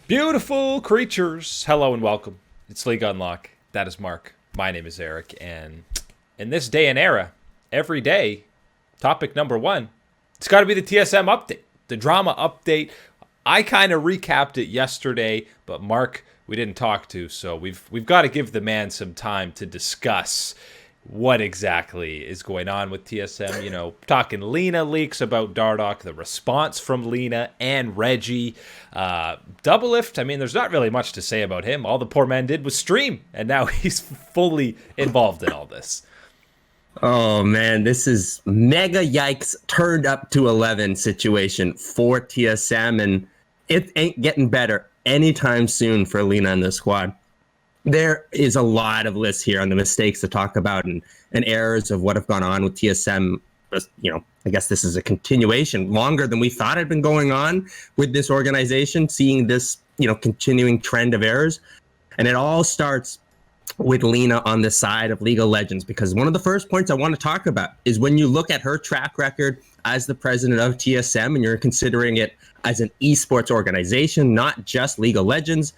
Beautiful creatures, hello and welcome. It's League Unlock. That is Mark. My name is Eric, and in this day and era, every day, topic number one, it's got to be the TSM update, the drama update. I kind of recapped it yesterday, but Mark, we didn't talk to, so we've got to give the man some time to discuss what exactly is going on with TSM. You know, talking Lena leaks about Dardoch, the response from Lena and Reggie. Doublelift, I mean, there's not really much to say about him. All the poor man did was stream, and now he's fully involved in all this. Oh, man, this is mega yikes turned up to 11 situation for TSM, and it ain't getting better anytime soon for Lena and the squad. There is a lot of lists here on the mistakes to talk about and errors of what have gone on with TSM. You know, I guess this is a continuation longer than we thought had been going on with this organization, seeing this, continuing trend of errors. And it all starts with Lena on the side of League of Legends, because one of the first points I want to talk about is when you look at her track record as the president of TSM and you're considering it as an eSports organization, not just League of Legends.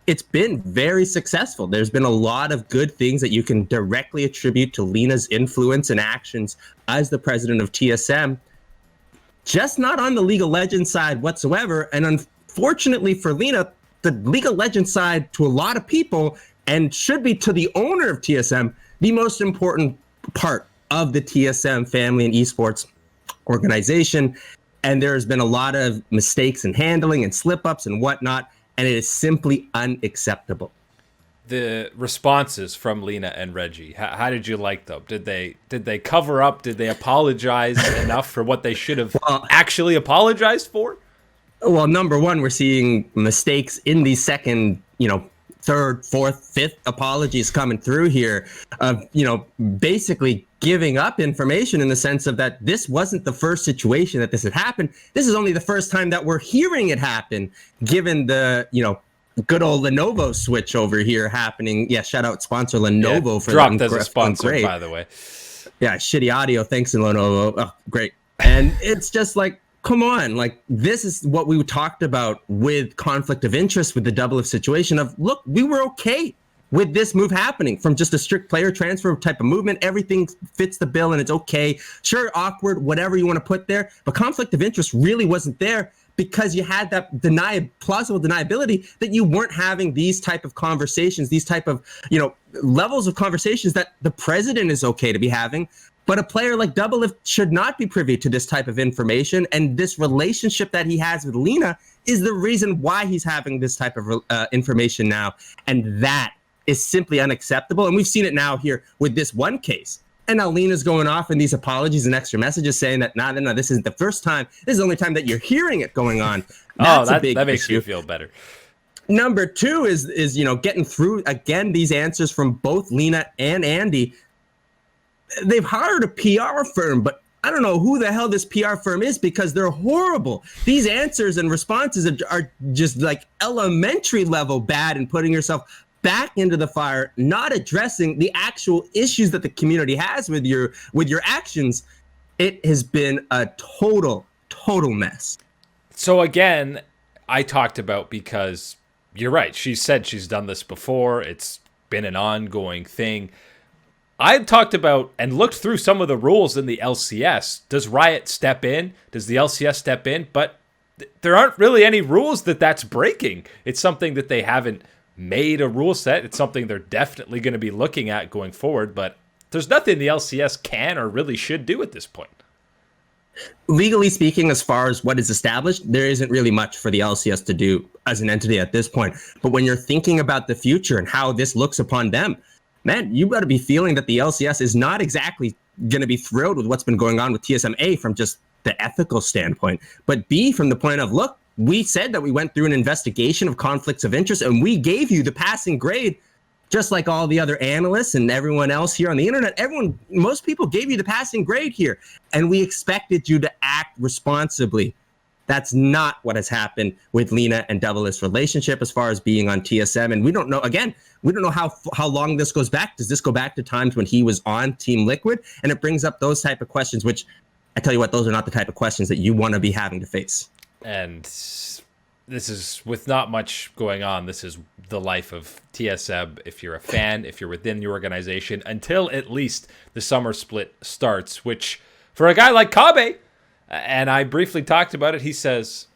It's been very successful. There's been a lot of good things that you can directly attribute to Lena's influence and actions as the president of TSM, just not on the League of Legends side whatsoever. And unfortunately for Lena, the League of Legends side to a lot of people, and should be to the owner of TSM, the most important part of the TSM family and esports organization. And there's been a lot of mistakes in handling and slip-ups and whatnot. And it is simply unacceptable. The responses from Lena and Reggie, how did you like them? Did they cover up? Did they apologize enough for what they should have actually apologized for? Well, number one, we're seeing mistakes in the second, third, fourth, fifth apologies coming through here of, basically giving up information in the sense of that this wasn't the first situation that this had happened. This is only the first time that we're hearing it happen, given the, good old Lenovo switch over here happening. Yeah, shout out sponsor Lenovo for dropped as a sponsor, by the way. Yeah, shitty audio. Thanks, Lenovo. Oh, great. And it's just like, come on, like this is what we talked about with conflict of interest with the Doublelift situation of, look, we were okay with this move happening from just a strict player transfer type of movement. Everything fits the bill and it's okay. Sure, awkward, whatever you want to put there, but conflict of interest really wasn't there because you had that plausible deniability that you weren't having these type of conversations, these type of, levels of conversations that the president is okay to be having. But a player like Doublelift should not be privy to this type of information. And this relationship that he has with Lena is the reason why he's having this type of information now. And that is simply unacceptable. And we've seen it now here with this one case. And now Lena's going off in these apologies and extra messages saying that, no, this isn't the first time. This is the only time that you're hearing it going on. That's a big that makes issue. you feel better. Number two is getting through, again, these answers from both Lena and Andy. They've hired a PR firm, but I don't know who the hell this PR firm is because they're horrible. These answers and responses are just like elementary level bad and putting yourself back into the fire, not addressing the actual issues that the community has with your actions. It has been a total mess. So again, I talked about, because you're right, she said she's done this before. It's been an ongoing thing. I talked about and looked through some of the rules in the LCS. Does Riot step in? Does the LCS step in? But there aren't really any rules that's breaking. It's something that they haven't made a rule set. It's something they're definitely going to be looking at going forward. But there's nothing the LCS can or really should do at this point. Legally speaking, as far as what is established, there isn't really much for the LCS to do as an entity at this point. But when you're thinking about the future and how this looks upon them, man, you got to be feeling that the LCS is not exactly going to be thrilled with what's been going on with TSM from just the ethical standpoint, but B, from the point of, look, we said that we went through an investigation of conflicts of interest and we gave you the passing grade, just like all the other analysts and everyone else here on the internet. Most people gave you the passing grade here, and we expected you to act responsibly. That's not what has happened with Lena and Doublelift's relationship as far as being on TSM. And we don't know, how long this goes back. Does this go back to times when he was on Team Liquid? And it brings up those type of questions, which I tell you what, those are not the type of questions that you want to be having to face. And this is with not much going on. This is the life of TSM. If you're a fan, if you're within the organization, until at least the summer split starts, which for a guy like KOBBE, and I briefly talked about it, he says,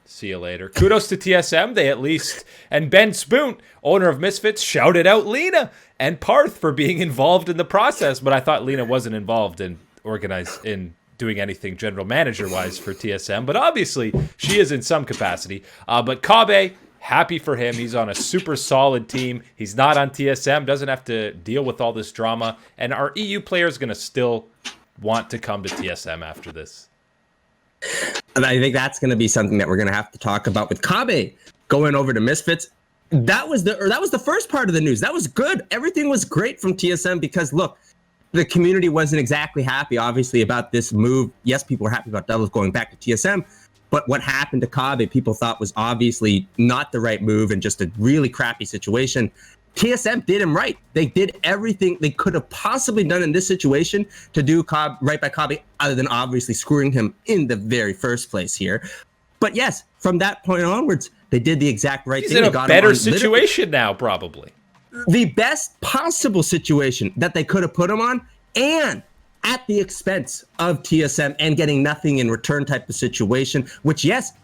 see you later. Kudos to TSM. They at least, and Ben Spoon, owner of Misfits, shouted out Lena and Parth for being involved in the process. But I thought Lena wasn't involved in doing anything general manager wise for TSM. But obviously she is in some capacity. But KOBBE, happy for him. He's on a super solid team. He's not on TSM, doesn't have to deal with all this drama. And our EU player is going to still want to come to TSM after this. And I think that's going to be something that we're going to have to talk about with KOBBE going over to Misfits. That was the first part of the news. That was good. Everything was great from TSM because, look, the community wasn't exactly happy, obviously, about this move. Yes, people were happy about Devils going back to TSM, but what happened to KOBBE, people thought was obviously not the right move and just a really crappy situation. TSM did him right. They did everything they could have possibly done in this situation to do right by KOBBE, other than obviously screwing him in the very first place here. But yes, from that point onwards, they did the exact right thing. He's in a better situation now, probably. The best possible situation that they could have put him on, and at the expense of TSM and getting nothing in return type of situation, which, yes,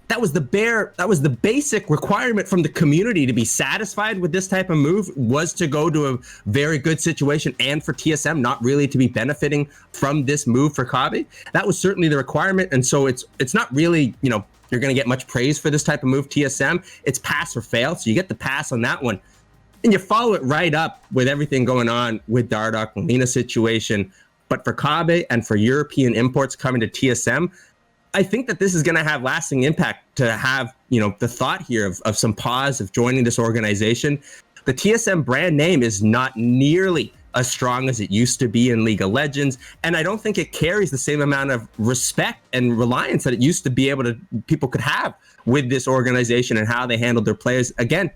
that was the basic requirement from the community to be satisfied with this type of move, was to go to a very good situation, and for TSM not really to be benefiting from this move for KOBBE. That was certainly the requirement. And so it's not really, you're going to get much praise for this type of move, TSM. It's pass or fail. So you get the pass on that one. And you follow it right up with everything going on with Dardoch and Lena situation. But for KOBBE and for European imports coming to TSM, I think that this is going to have lasting impact to have, the thought here of some pause of joining this organization. The TSM brand name is not nearly as strong as it used to be in League of Legends. And I don't think it carries the same amount of respect and reliance that it used to be people could have with this organization and how they handled their players. Again,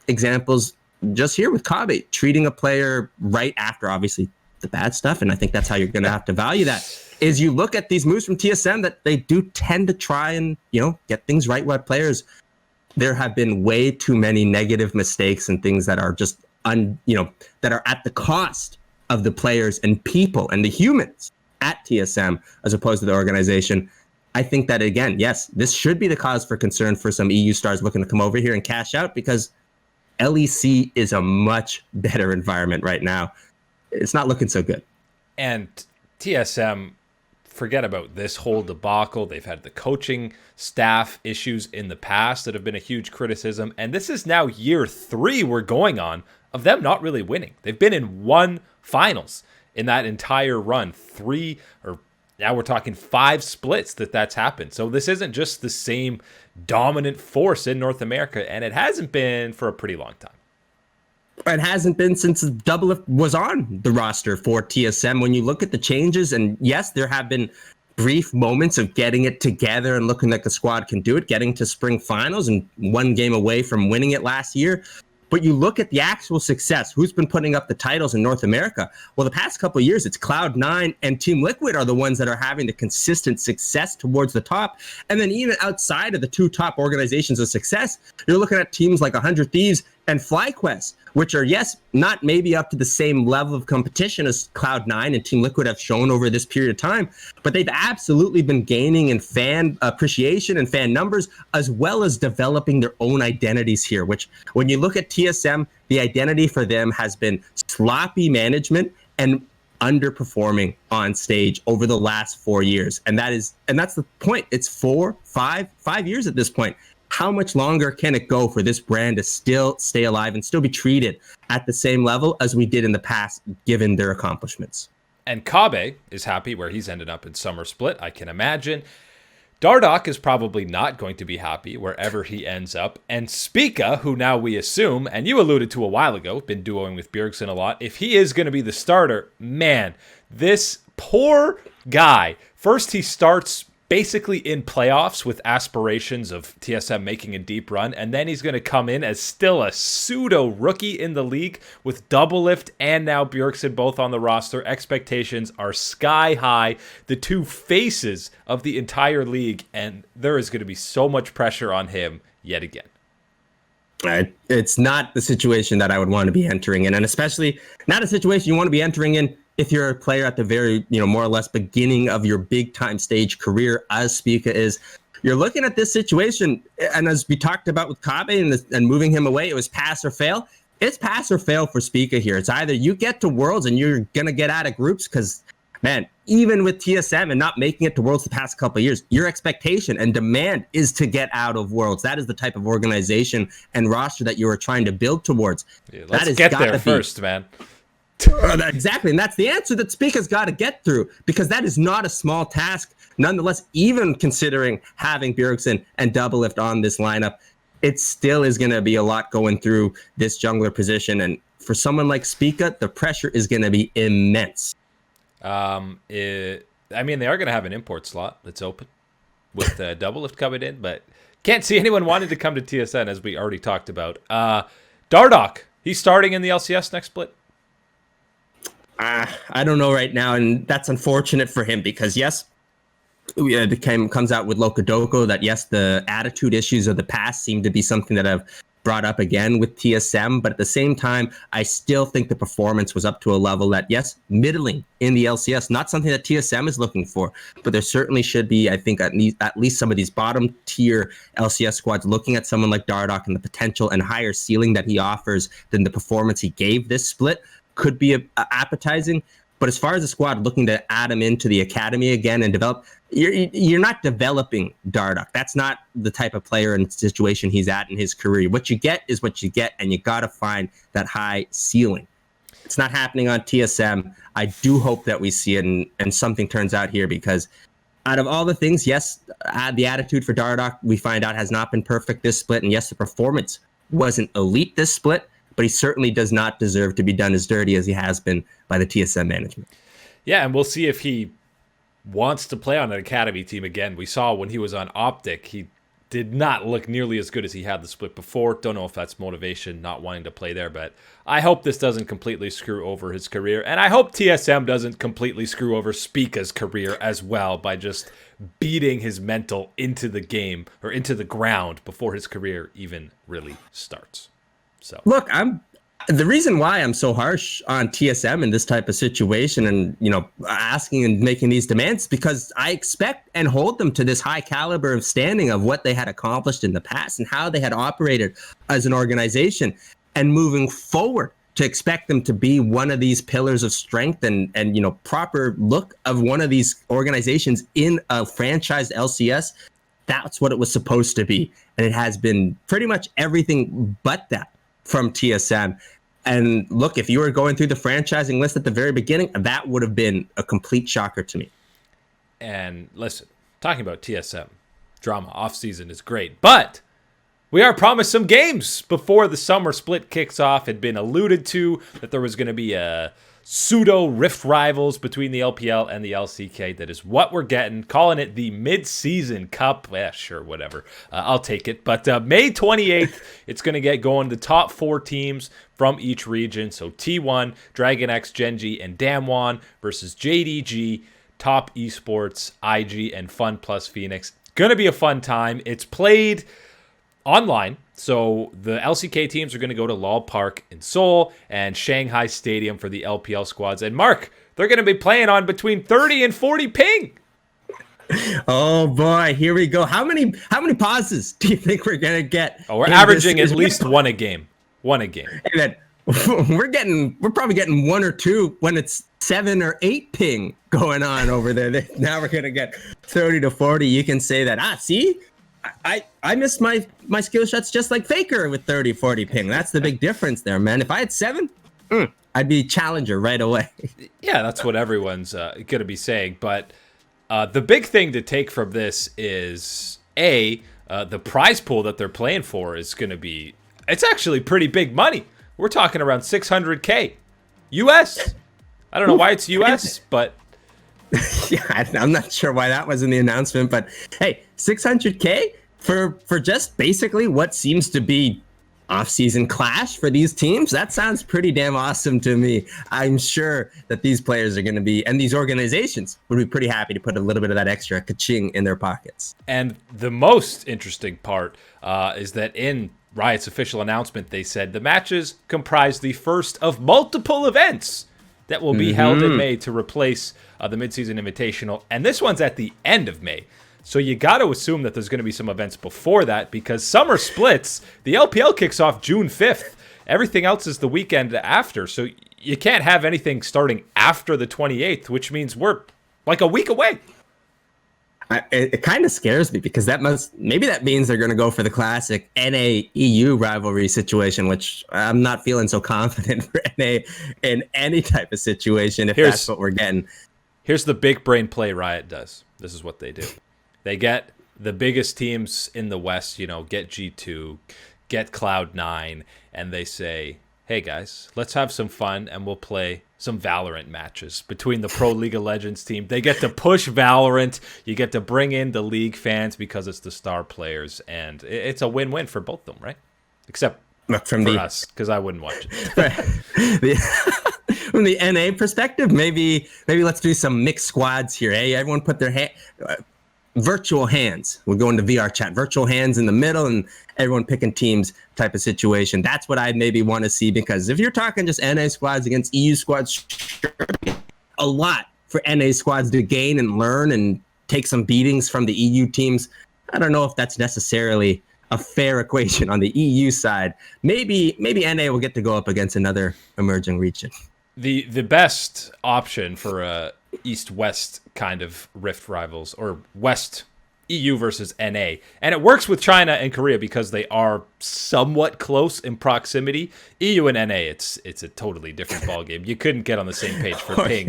examples just here with KOBBE, treating a player right after, obviously, the bad stuff. And I think that's how you're going to have to value that. Is you look at these moves from TSM that they do tend to try and, get things right with players. There have been way too many negative mistakes and things that are just, that are at the cost of the players and people and the humans at TSM as opposed to the organization. I think that, again, yes, this should be the cause for concern for some EU stars looking to come over here and cash out, because LEC is a much better environment right now. It's not looking so good. And TSM, forget about this whole debacle. They've had the coaching staff issues in the past that have been a huge criticism. And this is now year 3 we're going on of them not really winning. They've been in 1 finals in that entire run. 3, or now we're talking 5 splits that's happened. So this isn't just the same dominant force in North America. And it hasn't been for a pretty long time. It hasn't been since Double was on the roster for TSM. When you look at the changes, and yes, there have been brief moments of getting it together and looking like the squad can do it, getting to spring finals and 1 game away from winning it last year. But you look at the actual success, who's been putting up the titles in North America? Well, the past couple of years, it's Cloud9 and Team Liquid are the ones that are having the consistent success towards the top. And then even outside of the 2 top organizations of success, you're looking at teams like 100 Thieves and FlyQuest, which are, yes, not maybe up to the same level of competition as Cloud9 and Team Liquid have shown over this period of time, but they've absolutely been gaining in fan appreciation and fan numbers, as well as developing their own identities here, which when you look at TSM, the identity for them has been sloppy management and underperforming on stage over the last 4 years. And that's the point. It's 5 years at this point. How much longer can it go for this brand to still stay alive and still be treated at the same level as we did in the past, given their accomplishments? And KOBBE is happy where he's ended up in Summer Split, I can imagine. Dardoch is probably not going to be happy wherever he ends up. And Spica, who now we assume, and you alluded to a while ago, been duoing with Bjergsen a lot, if he is going to be the starter, man, this poor guy. First he starts basically in playoffs with aspirations of TSM making a deep run, and then he's going to come in as still a pseudo rookie in the league with Doublelift and now Bjergsen both on the roster. Expectations are sky high, the 2 faces of the entire league, and there is going to be so much pressure on him yet again. It's not the situation that I would want to be entering in, and especially not a situation you want to be entering in if you're a player at the very, more or less beginning of your big time stage career, as Spica is. You're looking at this situation, and as we talked about with KOBBE and moving him away, it was pass or fail. It's pass or fail for Spica here. It's either you get to Worlds and you're gonna get out of groups, because man, even with TSM and not making it to Worlds the past couple of years, your expectation and demand is to get out of Worlds. That is the type of organization and roster that you are trying to build towards. Yeah, let's get there first, man. Exactly, and that's the answer that Spica's got to get through, because that is not a small task. Nonetheless, even considering having Bjergsen and Doublelift on this lineup, it still is going to be a lot going through this jungler position. And for someone like Spica, the pressure is going to be immense. They are going to have an import slot that's open with Doublelift coming in, but can't see anyone wanting to come to TSN, as we already talked about. Dardoch, he's starting in the LCS next split. I don't know right now, and that's unfortunate for him, because yes, it comes out with Lokodoko that yes, the attitude issues of the past seem to be something that I've brought up again with TSM, but at the same time, I still think the performance was up to a level that, yes, middling in the LCS, not something that TSM is looking for, but there certainly should be, I think, at least some of these bottom tier LCS squads looking at someone like Dardoch and the potential and higher ceiling that he offers than the performance he gave this split could be appetizing. But as far as the squad looking to add him into the academy again and develop, you're not developing Dardoch. That's not the type of player and situation he's at in his career. What you get is what you get, and you got to find that high ceiling. It's not happening on TSM. I do hope that we see it and something turns out here, because out of all the things, yes, the attitude for Dardoch, we find out, has not been perfect this split. And yes, the performance wasn't elite this split, but he certainly does not deserve to be done as dirty as he has been by the TSM management. Yeah, and we'll see if he wants to play on an academy team again. We saw when he was on Optic, he did not look nearly as good as he had the split before. Don't know if that's motivation, not wanting to play there, but I hope this doesn't completely screw over his career, and I hope TSM doesn't completely screw over Spica's career as well by just beating his mental into the game, or into the ground, before his career even really starts. So look, the reason why I'm so harsh on TSM in this type of situation and, asking and making these demands, because I expect and hold them to this high caliber of standing of what they had accomplished in the past and how they had operated as an organization, and moving forward to expect them to be one of these pillars of strength and proper look of one of these organizations in a franchised LCS. That's what it was supposed to be. And it has been pretty much everything but that from TSM. And look, if you were going through the franchising list at the very beginning, that would have been a complete shocker to me. And listen, talking about TSM, drama off-season is great, but we are promised some games before the summer split kicks off. Had been alluded to that there was going to be a pseudo rift rivals between the LPL and the LCK. That is what we're getting. Calling it the mid-season cup. Sure, whatever. I'll take it. But May 28th, it's going to get going. The top 4 teams from each region. So T1, Dragon X, Genji, and Damwon versus JDG, Top eSports, IG, and Fun Plus Phoenix. Going to be a fun time. It's played online, so the LCK teams are going to go to Lal Park in Seoul and Shanghai Stadium for the LPL squads. And Mark, they're going to be playing on between 30 and 40 ping. Oh boy, here we go. How many pauses do you think we're going to get? Oh, we're averaging at least one a game. One a game. And then we're probably getting 1 or 2 when it's 7 or 8 ping going on over there. Now we're going to get 30 to 40. You can say that. See? I missed my skill shots just like Faker with 30, 40 ping. That's the big difference there, man. If I had 7, I'd be challenger right away. Yeah, that's what everyone's going to be saying. But the big thing to take from this is, the prize pool that they're playing for is going to be, it's actually pretty big money. We're talking around 600K US. I don't know why it's US, but... Yeah, I'm not sure why that was in the announcement, but hey, 600K for just basically what seems to be off-season clash for these teams. That sounds pretty damn awesome to me. I'm sure that these players are going to be, and these organizations would be pretty happy to put a little bit of that extra ka-ching in their pockets. And the most interesting part is that in Riot's official announcement, they said the matches comprise the first of multiple events that will be held in May to replace the Midseason Invitational. And this one's at the end of May. So you got to assume that there's going to be some events before that, because summer splits. The LPL kicks off June 5th. Everything else is the weekend after. So you can't have anything starting after the 28th, which means we're like a week away. It kind of scares me, because maybe that means they're going to go for the classic NA-EU rivalry situation, which I'm not feeling so confident for NA in any type of situation if that's what we're getting. Here's the big brain play Riot does. This is what they do. They get the biggest teams in the West, get G2, get Cloud9, and they say, hey guys, let's have some fun, and we'll play some Valorant matches between the Pro League of Legends team. They get to push Valorant. You get to bring in the league fans because it's the star players, and it's a win-win for both of them, right? Except for us, because I wouldn't watch it. From the NA perspective, maybe let's do some mixed squads here. Hey, everyone put their virtual hands. We're going to VR chat. Virtual hands in the middle, and everyone picking teams type of situation. That's what I'd maybe want to see, because if you're talking just NA squads against EU squads, sure, a lot for NA squads to gain and learn and take some beatings from the EU teams. I don't know if that's necessarily a fair equation on the EU side. Maybe NA will get to go up against another emerging region. The best option for a East-West kind of Rift rivals, or West EU versus NA, and it works with China and Korea because they are somewhat close in proximity. EU and NA, it's a totally different ballgame. You couldn't get on the same page for ping.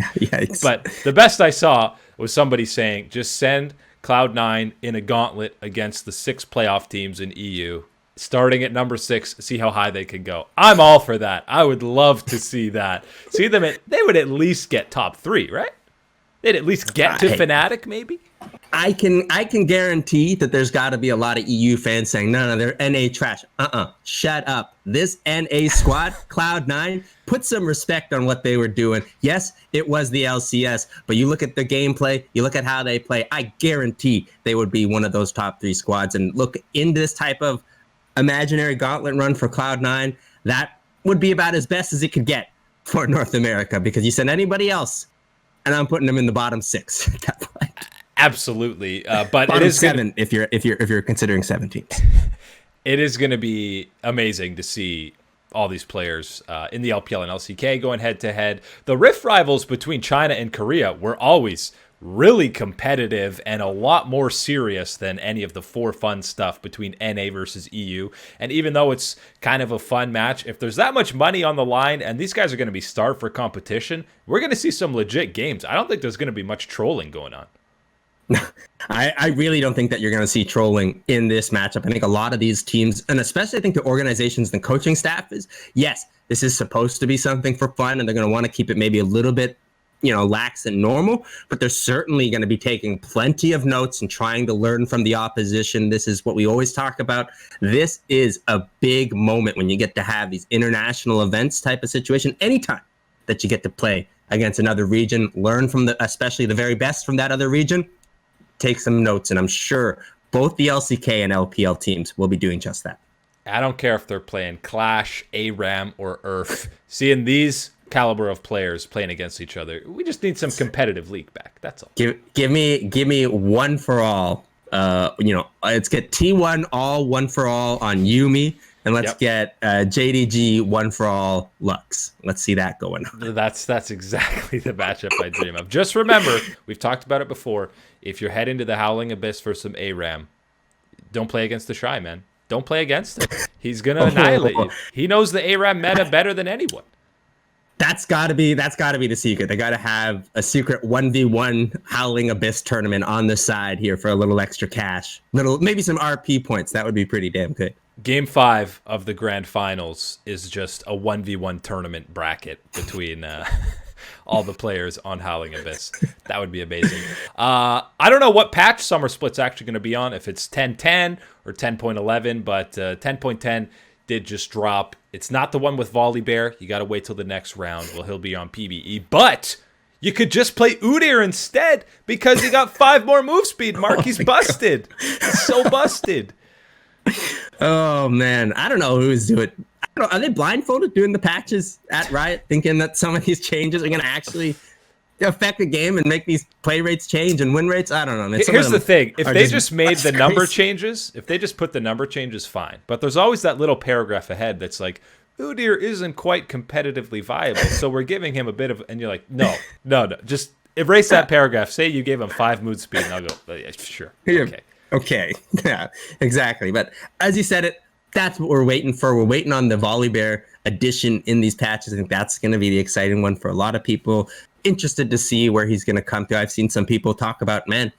But the best I saw was somebody saying, just send Cloud9 in a gauntlet against the 6 playoff teams in EU, starting at number 6, see how high they can go. I'm all for that. I would love to see that. See them they would at least get top 3, right? They'd at least get to Fnatic, maybe? I can guarantee that there's got to be a lot of EU fans saying, no, they're NA trash. Shut up. This NA squad, Cloud9, put some respect on what they were doing. Yes, it was the LCS, but you look at the gameplay, you look at how they play, I guarantee they would be one of those top 3 squads. And look, in this type of imaginary gauntlet run for Cloud9, that would be about as best as it could get for North America, because you send anybody else, and I'm putting them in the bottom 6 at that point. Absolutely, but bottom it is 7 if you're considering 17. It is going to be amazing to see all these players in the LPL and LCK going head to head. The Rift rivals between China and Korea were always really competitive and a lot more serious than any of the for fun stuff between NA versus EU. And even though it's kind of a fun match, if there's that much money on the line and these guys are going to be starved for competition, we're going to see some legit games. I don't think there's going to be much trolling going on. I really don't think that you're going to see trolling in this matchup. I think a lot of these teams, and especially I think the organizations and coaching staff, is, yes, this is supposed to be something for fun, and they're going to want to keep it maybe a little bit, lax and normal, but they're certainly going to be taking plenty of notes and trying to learn from the opposition. This is what we always talk about. This is a big moment when you get to have these international events type of situation. Anytime that you get to play against another region, learn from especially the very best from that other region, take some notes, and I'm sure both the LCK and LPL teams will be doing just that. I don't care if they're playing Clash, ARAM, or URF. Seeing these caliber of players playing against each other, we just need some competitive league back. That's all. Give me one for all. Let's get T1 all one for all on Yumi, and let's get JDG one for all Lux. Let's see that going on. That's exactly the matchup I dream of. Just remember, we've talked about it before. If you're heading to the Howling Abyss for some ARAM, don't play against the Shy, man. Don't play against him. He's gonna annihilate you. He knows the ARAM meta better than anyone. That's gotta be the secret. They gotta have a secret 1v1 Howling Abyss tournament on the side here for a little extra cash. Maybe some RP points. That would be pretty damn good. Game 5 of the grand finals is just a 1v1 tournament bracket between all the players on Howling Abyss. That would be amazing. I don't know what patch Summer Split's actually going to be on, if it's 10.10 or 10.11, but 10.10 did just drop. It's not the one with Volibear. You got to wait till the next round. Well, he'll be on PBE. But you could just play Udyr instead because he got 5 more move speed, Mark. He's busted. He's so busted. Oh, man. I don't know who's doing it. I don't know. Are they blindfolded doing the patches at Riot, thinking that some of these changes are going to actually affect the game and make these play rates change and win rates? I don't know. Man. Here's the thing. If they just made the number changes, if they just put the number changes, fine. But there's always that little paragraph ahead that's like, Udyr isn't quite competitively viable, so we're giving him a bit of... And you're like, no. Just erase that paragraph. Say you gave him 5 mood speed, and I'll go, oh, yeah, sure. Okay. Yeah, exactly. But as you said it, that's what we're waiting for. We're waiting on the Volibear addition in these patches. I think that's going to be the exciting one for a lot of people. Interested to see where he's going to come to. I've seen some people talk about, man,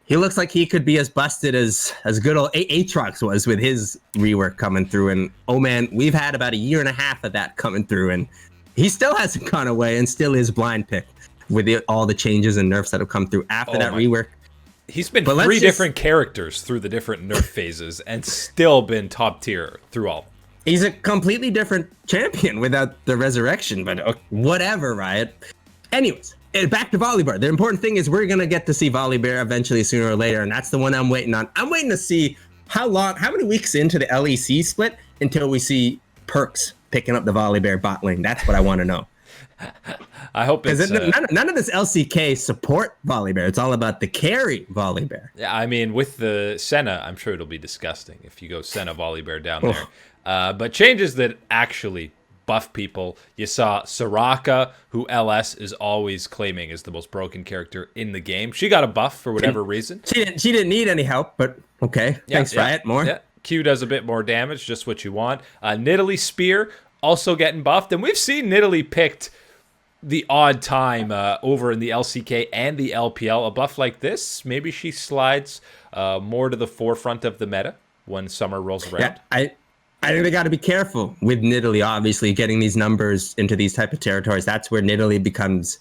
he looks like he could be as busted as good old Aatrox was with his rework coming through. And, oh, man, we've had about a year and a half of that coming through. And he still hasn't gone away and still is blind picked with all the changes and nerfs that have come through after that rework. He's been 3 different characters through the different nerf phases and still been top tier through all. He's a completely different champion without the resurrection, but whatever, Riot. Anyways, back to Volibear. The important thing is we're going to get to see Volibear eventually sooner or later, and that's the one I'm waiting on. I'm waiting to see how many weeks into the LEC split until we see Perks picking up the Volibear bot lane. That's what I want to know. I hope it's... None of this LCK support Volibear. It's all about the carry Volibear. Yeah, I mean, with the Senna, I'm sure it'll be disgusting if you go Senna Volibear down there. But changes that actually buff people. You saw Soraka, who LS is always claiming is the most broken character in the game. She got a buff for whatever reason. She didn't need any help, but okay. Thanks, Riot. More. Yeah. Q does a bit more damage, just what you want. Nidalee Spear also getting buffed. And we've seen Nidalee picked the odd time over in the LCK and the LPL. A buff like this, maybe she slides more to the forefront of the meta when summer rolls around. Yeah, I think they got to be careful with Nidalee, obviously, getting these numbers into these type of territories. That's where Nidalee becomes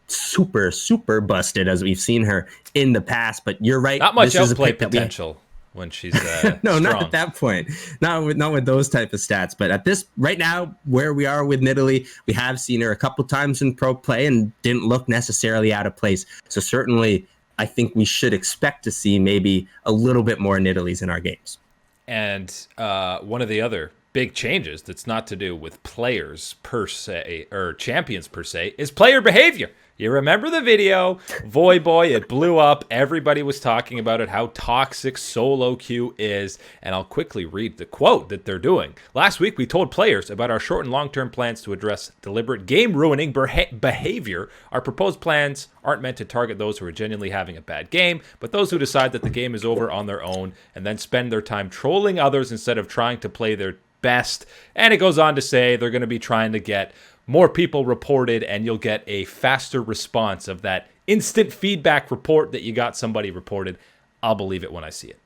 super, super busted, as we've seen her in the past. But you're right. Not much outplay potential when she's no, strong. Not at that point. Not with those type of stats. But at this right now, where we are with Nidalee, we have seen her a couple times in pro play and didn't look necessarily out of place. So certainly, I think we should expect to see maybe a little bit more Nidalees in our games. And one of the other big changes that's not to do with players per se, or champions per se, is player behavior. You remember the video, Boy, it blew up. Everybody was talking about it, how toxic solo queue is. And I'll quickly read the quote that they're doing. Last week, we told players about our short and long-term plans to address deliberate game-ruining behavior. Our proposed plans aren't meant to target those who are genuinely having a bad game, but those who decide that the game is over on their own and then spend their time trolling others instead of trying to play their best. And it goes on to say they're going to be trying to get more people reported, and you'll get a faster response of that instant feedback report that you got somebody reported. I'll believe it when I see it.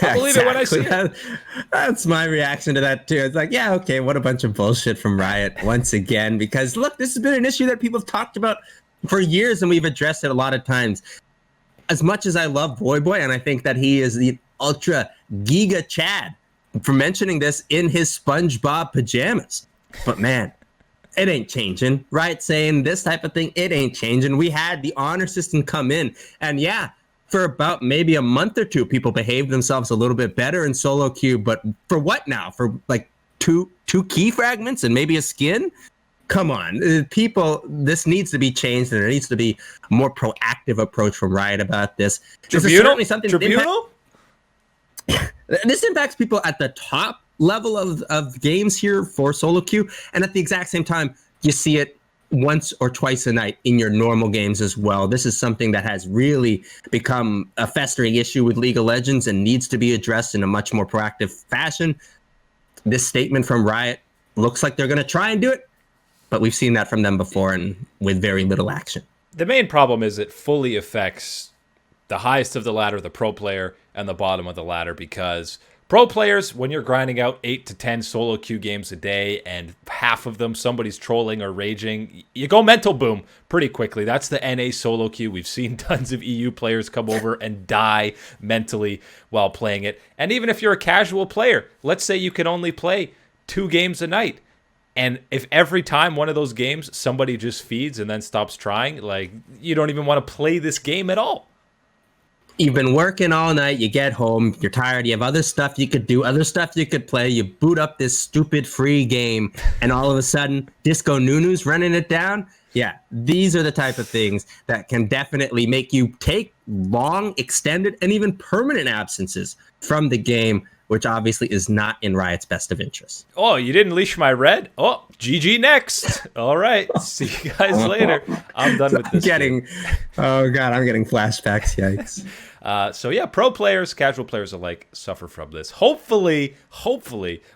I'll believe it when I see it. That's my reaction to that, too. It's like, yeah, okay, what a bunch of bullshit from Riot once again. Because, look, this has been an issue that people have talked about for years, and we've addressed it a lot of times. As much as I love Boy, and I think that he is the ultra giga Chad for mentioning this in his SpongeBob pajamas. But, man, it ain't changing. Right? Saying this type of thing, it ain't changing. We had the honor system come in, and yeah, for about maybe a month or two, people behaved themselves a little bit better in solo queue. But for what now? For like two key fragments and maybe a skin? Come on, people. This needs to be changed, and there needs to be a more proactive approach from Riot about this. This is certainly something. Tribunal? This impacts people at the top level of games here for solo queue, and at the exact same time, you see it once or twice a night in your normal games as well. This is something that has really become a festering issue with League of Legends and needs to be addressed in a much more proactive fashion. This statement from Riot looks like they're going to try and do it, but we've seen that from them before and with very little action. The main problem is it fully affects the highest of the ladder, the pro player, and the bottom of the ladder, because Pro players, when you're grinding out 8 to 10 solo queue games a day and half of them somebody's trolling or raging, you go mental boom pretty quickly. That's the NA solo queue. We've seen tons of EU players come over and die mentally while playing it. And even if you're a casual player, let's say you can only play 2 games a night. And if every time one of those games somebody just feeds and then stops trying, like, you don't even want to play this game at all. You've been working all night, you get home, you're tired, you have other stuff you could do, other stuff you could play, you boot up this stupid free game, and all of a sudden, Disco Nunu's running it down? Yeah, these are the type of things that can definitely make you take long, extended, and even permanent absences from the game, which obviously is not in Riot's best of interest. Oh, you didn't leash my red? Oh, GG next. All right. See you guys later. I'm done with this. Oh, God, I'm getting flashbacks. Yikes. So, yeah, pro players, casual players alike suffer from this. Hopefully,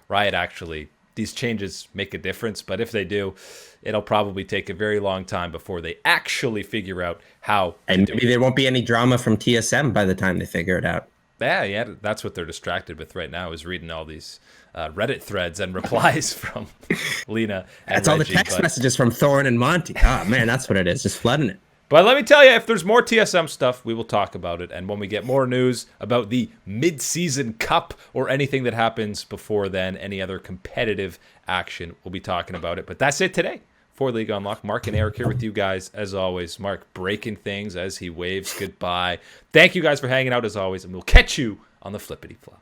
Riot actually, these changes make a difference. But if they do, it'll probably take a very long time before they actually figure out how. And maybe there won't be any drama from TSM by the time they figure it out. Yeah, that's what they're distracted with right now, is reading all these Reddit threads and replies from Lena and That's all the text messages from Thorin and Monty. Oh, man, that's what it is, just flooding it. But let me tell you, if there's more TSM stuff, we will talk about it. And when we get more news about the mid-season cup or anything that happens before then, any other competitive action, we'll be talking about it. But that's it today for League Unlocked. Mark and Eric here with you guys, as always. Mark breaking things as he waves goodbye. Thank you guys for hanging out, as always, and we'll catch you on the flippity flop.